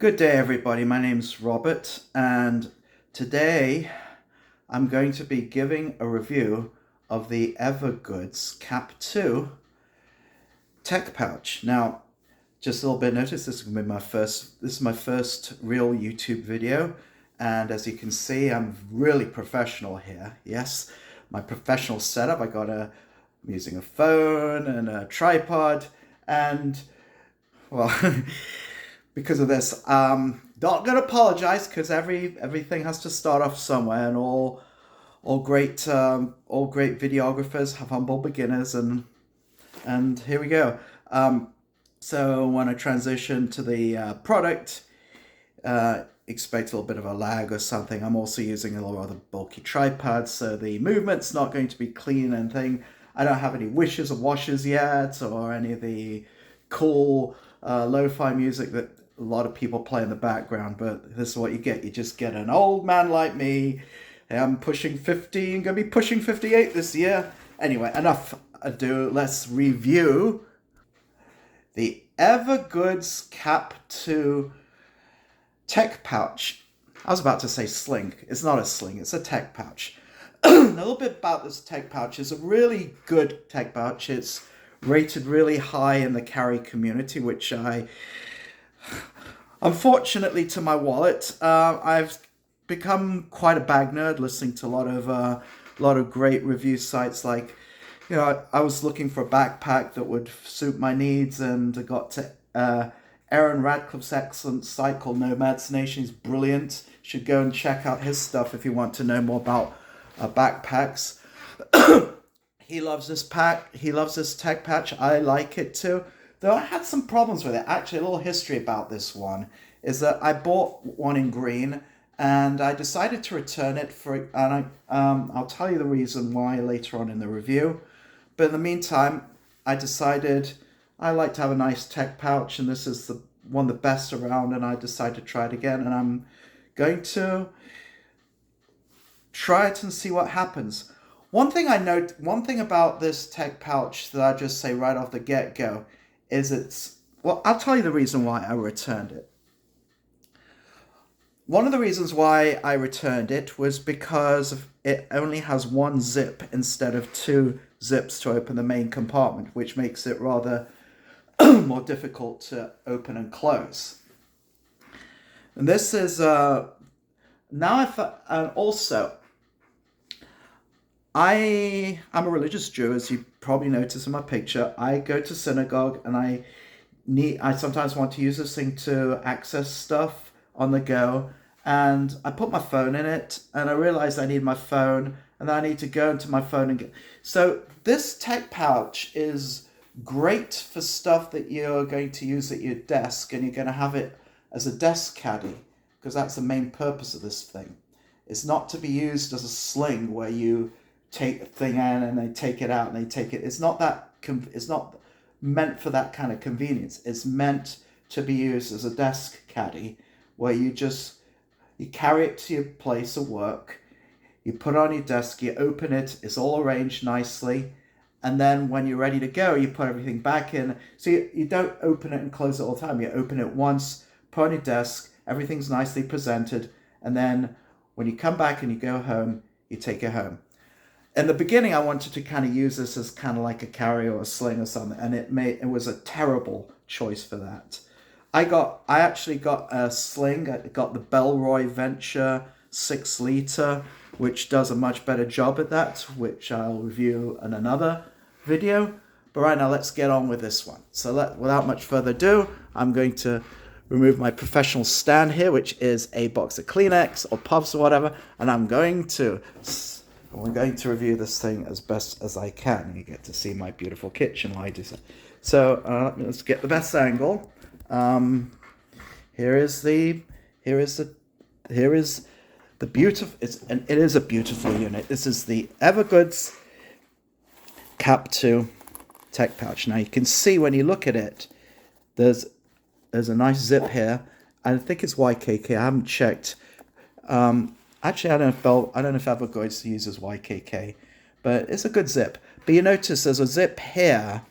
Good day, everybody. My name's Robert, and today I'm going to be giving a review of the Evergoods CAP 2 tech pouch. Now, just a little bit of notice, this is my first real YouTube video, and as you can see, I'm really professional here. Yes, my professional setup. I'm using a phone and a tripod, and well, because of this, not gonna apologize because everything has to start off somewhere, and all great videographers have humble beginners, and here we go. So when I transition to the product, expect a little bit of a lag or something. I'm also using a lot of the bulky tripod, so the movement's not going to be clean and thing. I don't have any wishes or washes yet, or any of the cool lo-fi music that a lot of people play in the background, but this is what you get. You just get an old man like me. I'm pushing 50 and going to be pushing 58 this year. Anyway, enough ado. Let's review the Evergoods CAP 2 tech pouch. I was about to say sling. It's not a sling, it's a tech pouch. A little bit about this tech pouch. It's a really good tech pouch. It's rated really high in the carry community, which unfortunately to my wallet, I've become quite a bag nerd, listening to a lot of great review sites. Like, I was looking for a backpack that would suit my needs, and I got to Aaron Radcliffe's excellent site called Nomad's Nation. He's brilliant. You should go and check out his stuff if you want to know more about backpacks. He loves this pack. He loves this tech patch. I like it too. Though I had some problems with it. Actually, a little history about this one is that I bought one in green and I decided to return it I'll tell you the reason why later on in the review. But in the meantime, I decided I like to have a nice tech pouch, and this is one of the best around, and I decided to try it again, and I'm going to try it and see what happens. One thing about this tech pouch that I just say right off the get-go is I'll tell you the reason why I returned it. One of the reasons why I returned it was because it only has one zip instead of two zips to open the main compartment, which makes it rather more difficult to open and close. And this is also, I'm a religious Jew, as you probably noticed in my picture. I go to synagogue, and I sometimes want to use this thing to access stuff on the go, and I put my phone in it, and I realize I need my phone, and then I need to go into my phone and get. So this tech pouch is great for stuff that you're going to use at your desk, and you're going to have it as a desk caddy, because that's the main purpose of this thing. It's not to be used as a sling where you take a thing in and they take it out and they take it. It's not meant for that kind of convenience. It's meant to be used as a desk caddy, where you carry it to your place of work, you put it on your desk, you open it, it's all arranged nicely, and then when you're ready to go, you put everything back in. So you don't open it and close it all the time. You open it once, put it on your desk, everything's nicely presented, and then when you come back and you go home, you take it home. In the beginning, I wanted to kind of use this as kind of like a carry or a sling or something, and it was a terrible choice for that. I actually got a sling. I got the Bellroy Venture 6 liter, which does a much better job at that, which I'll review in another video. But right now, let's get on with this one. So without much further ado, I'm going to remove my professional stand here, which is a box of Kleenex or Puffs or whatever, and we're going to review this thing as best as I can. You get to see my beautiful kitchen while I do so. So let's get the best angle. Here is the beautiful. It is a beautiful unit. This is the Evergoods CAP 2 tech pouch. Now you can see when you look at it, there's a nice zip here. I think it's YKK. I haven't checked. Actually, I don't know if Evergoods uses YKK, but it's a good zip. But you notice there's a zip here,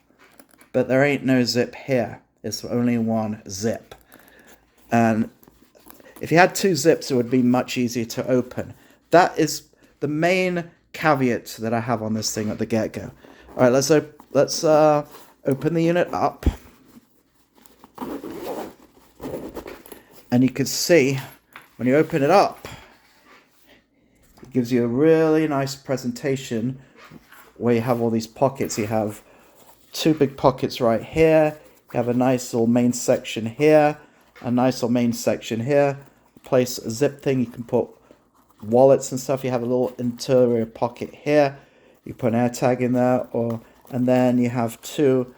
but there ain't no zip here. It's only one zip. And If you had two zips, it would be much easier to open. That is the main caveat that I have on this thing at the get-go. All right, let's open the unit up. And you can see, when you open it up, it gives you a really nice presentation where you have all these pockets. You have two big pockets right here. You have a nice little main section here, a nice little main section here. Place a zip thing. You can put wallets and stuff. You have a little interior pocket here. You put an air tag in there, and then you have two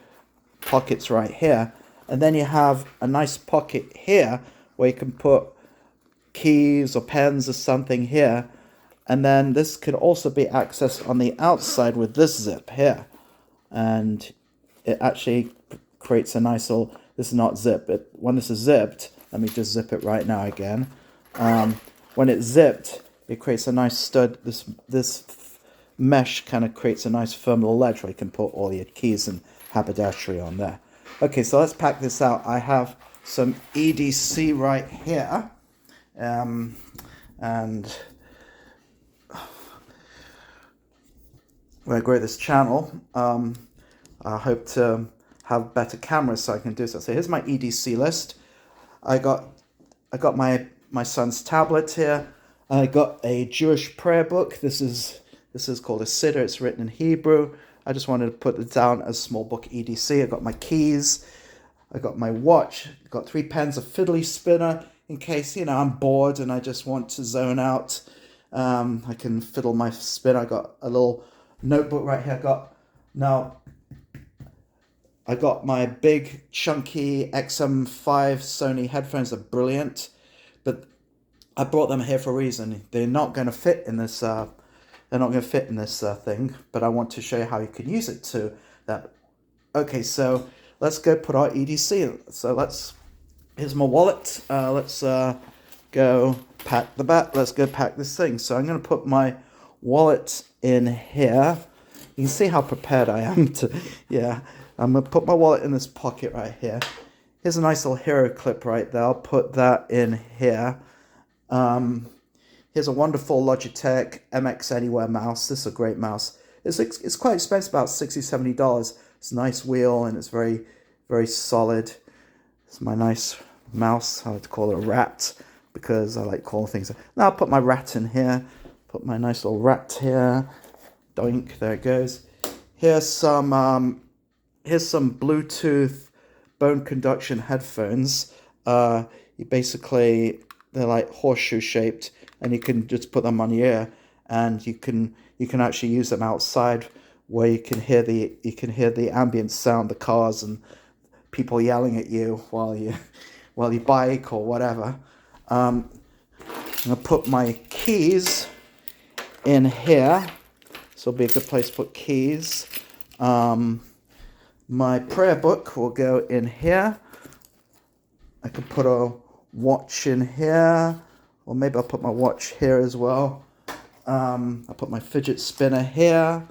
pockets right here. And then you have a nice pocket here where you can put keys or pens or something here. And then this can also be accessed on the outside with this zip here. And it actually creates a nice little, this is not zipped, but when this is zipped, let me just zip it right now again. When it's zipped, it creates a nice stud. This mesh kind of creates a nice firm little ledge where you can put all your keys and haberdashery on there. Okay, so let's pack this out. I have some EDC right here. And when I grow this channel, I hope to have better cameras so I can do so. So here's my EDC list. I got my son's tablet here. I got a Jewish prayer book. This is called a Siddur. It's written in Hebrew. I just wanted to put it down as small book EDC. I got my keys. I got my watch. I got 3 pens, a fiddly spinner in case, I'm bored and I just want to zone out. I can fiddle my spinner. I got a little notebook right here. I got my big chunky XM5 Sony headphones. They're brilliant, but I brought them here for a reason. They're not going to fit in this. They're not going to fit in this thing, but I want to show you how you can use it to that. Okay, so let's go put our EDC. So here's my wallet. Let's go pack the bat. Let's go pack this thing. So I'm going to put my wallet in here. You can see how prepared I am to, I'm going to put my wallet in this pocket right here. Here's a nice little hero clip right there. I'll put that in here. Here's a wonderful Logitech MX Anywhere mouse. This is a great mouse. It's quite expensive, about $60, $70. It's a nice wheel and it's very, very solid. It's my nice mouse. I like to call it a rat because I like calling things. Now I'll put my rat in here. Put my nice little rat here. Doink, there it goes. Here's some Bluetooth bone conduction headphones. They're like horseshoe shaped, and you can just put them on your ear, and you can actually use them outside where you can hear the ambient sound, the cars and people yelling at you while you bike or whatever. I'm gonna put my keys in here. This will be a good place to put keys. My prayer book will go in here. I could put a watch in here, or maybe I'll put my watch here as well. I'll put my fidget spinner here.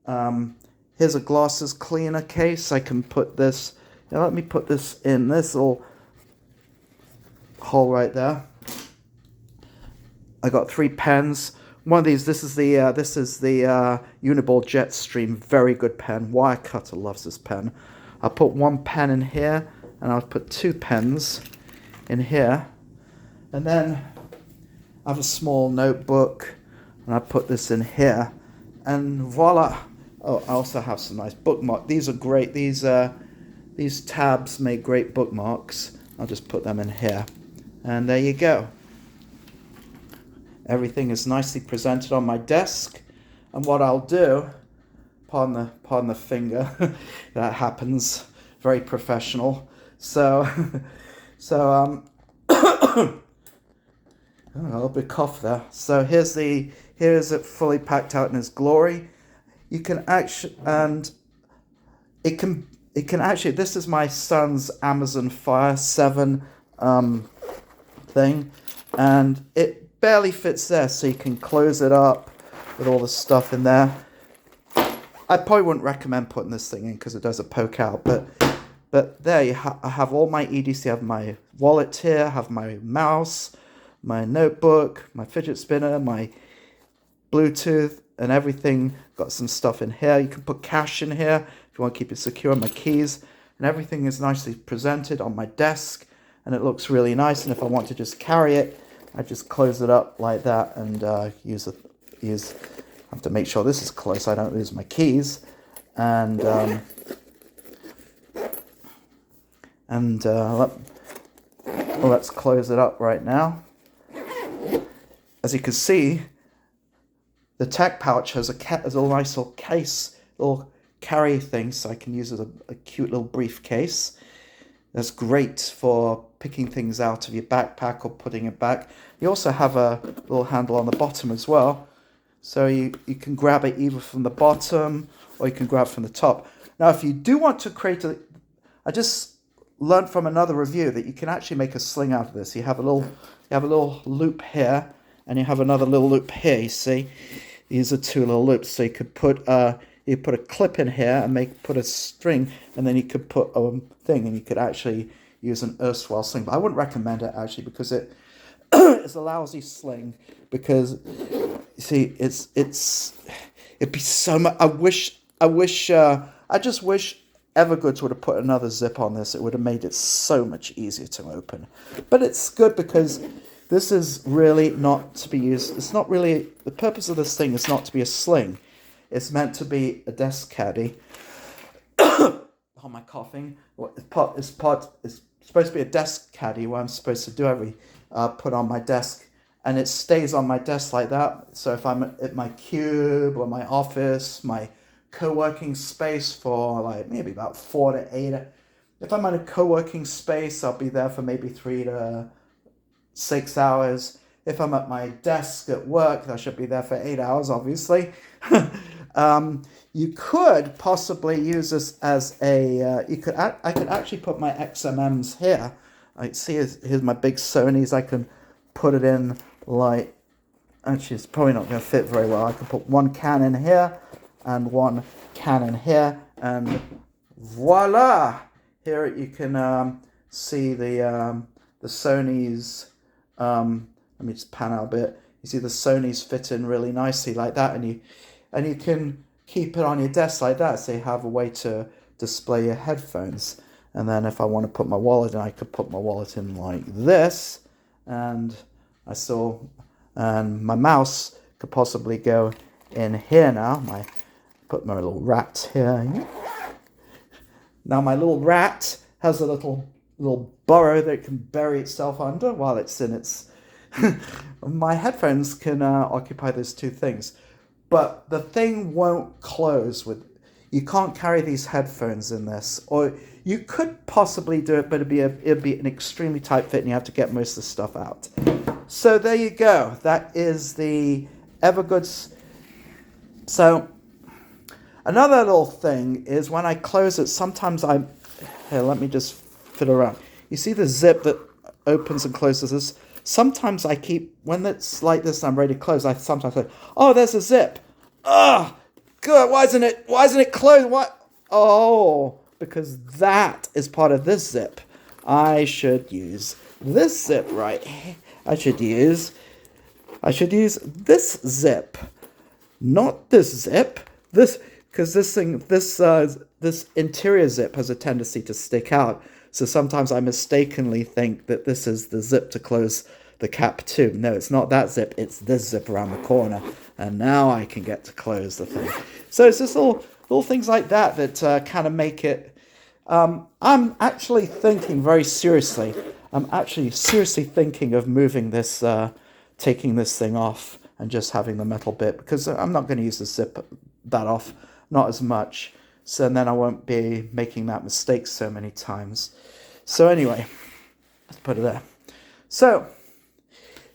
Here's a glasses cleaner case. I can put this, let me put this in this little hole right there. I got 3 pens. One of these, this is the Uniball Jetstream, very good pen. Wirecutter loves this pen. I'll put 1 pen in here, and I'll put 2 pens in here. And then I have a small notebook, and I put this in here. And voila! Oh, I also have some nice bookmarks. These are great. These tabs make great bookmarks. I'll just put them in here. And there you go. Everything is nicely presented on my desk, and what I'll do, pardon the finger, that happens, very professional. So a little bit of cough there. So here's it fully packed out in its glory. You can actually, and it can actually. This is my son's Amazon Fire 7 thing, and it barely fits there, so you can close it up with all the stuff in there. I probably wouldn't recommend putting this thing in because it does a poke out, but there I have all my EDC. I have my wallet here. I have my mouse, my notebook, my fidget spinner, my Bluetooth, and everything. Got some stuff in here. You can put cash in here if you want to keep it secure, my keys, and everything is nicely presented on my desk, and it looks really nice. And if I want to just carry it, I just close it up like that and I have to make sure this is close so I don't lose my keys. And let's close it up right now. As you can see, the tech pouch has a nice little case, little carry thing, so I can use it as a cute little briefcase. That's great for picking things out of your backpack or putting it back. You also have a little handle on the bottom as well, so you can grab it either from the bottom or you can grab it from the top. Now, if you do want to create I just learned from another review that you can actually make a sling out of this. You have a little loop here, and you have another little loop here. You see, these are two little loops. So you could put a clip in here and put a string, and then you could put a thing, and you could actually use an erstwhile sling. But I wouldn't recommend it actually because it it's a lousy sling. Because you see, it'd be so much. I just wish Evergoods would have put another zip on this. It would have made it so much easier to open. But it's good because this is really not to be used. It's not really, the purpose of this thing is not to be a sling. It's meant to be a desk caddy. Oh, my coughing. It's supposed to be a desk caddy where I'm supposed to do put on my desk. And it stays on my desk like that. So if I'm at my cube or my office, my co-working space for like maybe about 4 to 8. If I'm at a co-working space, I'll be there for maybe 3 to 6 hours. If I'm at my desk at work, I should be there for 8 hours, obviously. You could possibly use this as I could actually put my XMMs here. I see here's my big Sonys. I can put it in like, actually it's probably not going to fit very well. I can put one can in here and one can in here, and voila! Here you can see the Sonys. Let me just pan out a bit. You see the Sonys fit in really nicely like that, and you can keep it on your desk like that, so you have a way to display your headphones. And then if I want to put my wallet in, I could put my wallet in like this, and my mouse could possibly go in here now. Put my little rat here. Now my little rat has a little burrow that it can bury itself under while it's in its... My headphones can occupy those two things. But the thing won't close with... You can't carry these headphones in this. Or you could possibly do it, but it'd be an extremely tight fit and you have to get most of the stuff out. So there you go. That is the Evergoods. So... Another little thing is when I close it, sometimes here, let me just fit around. You see the zip that opens and closes this? Sometimes when it's like this and I'm ready to close, I sometimes say, oh, there's a zip. Oh, good, why isn't it closed? What? Oh, because that is part of this zip. I should use this zip right here. I should use this zip, not this zip. Because this interior zip has a tendency to stick out. So sometimes I mistakenly think that this is the zip to close the cap too. No, it's not that zip. It's this zip around the corner. And now I can get to close the thing. So it's just little things like that kind of make it... I'm actually thinking very seriously. I'm actually seriously thinking of moving this, taking this thing off and just having the metal bit. Because I'm not going to use the zip that off. Not as much, so then I won't be making that mistake so many times. So anyway, let's put it there. So,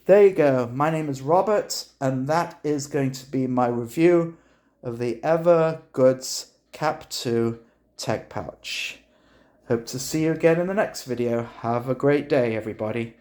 there you go. My name is Robert, and that is going to be my review of the Evergoods CAP 2 Tech Pouch. Hope to see you again in the next video. Have a great day, everybody.